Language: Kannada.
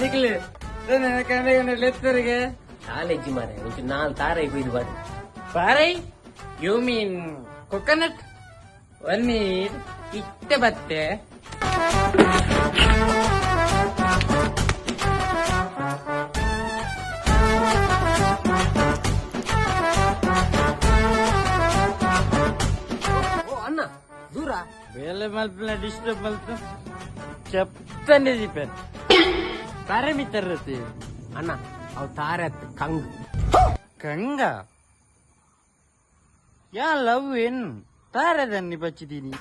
ನಿಕ್ಲಿ ಲೆತ್ತರಿಗೆ ಕಾಲೇಜ್ ಮಾರೆ ಒಂಚೂರು 4 ತಾರೈ ಕೊಯ್ದು ಬಾರಿ. ಬಾರೈ ಯು ಮೀನ್ ಕೊಕೊನಟ್ ಒನ್ನೀರ್ ಇತ್ತೆ ಬತ್ತೆ ಅಣ್ಣ ದೂರ ಬೇಲೆ ಮಲ್ಪನ ಡಿಸ್ಟರ್ಬ್ ಮಲ್ತು చెప్తాండి చెప్పాను సరే మీ తర్రతి ಅಣ್ಣ ಅವ್ ತಾರೆ ಕಂಗ್ ಕಂಗ ಯಾ ಲವ್ ಏನ್ ತಾರದನ್ನಿ ಬಚ್ಚಿದೀನಿ